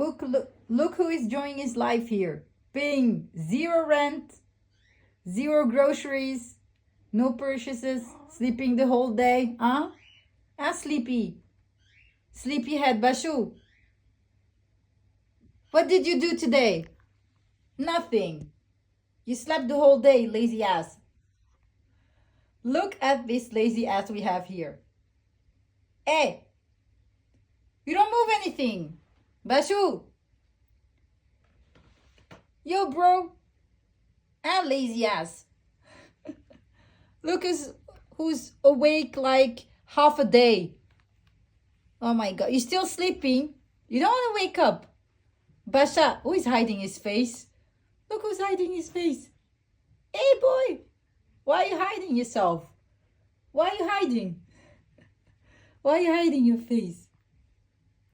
Look who is enjoying his life here. Paying zero rent, zero groceries, no purchases, sleeping the whole day. Huh? Ah, sleepy. Sleepyhead Bashu. What did you do today? Nothing. You slept the whole day, lazy ass. Look at this lazy ass we have here. Hey, you don't move anything. Bashu. Yo, bro. Ah, lazy ass. Look who's awake like half a day. Oh my god, you're still sleeping? You don't want to wake up. Basha, who is hiding his face? Look who's hiding his face. Hey boy, why are you hiding yourself? Why are you hiding? Why are you hiding your face?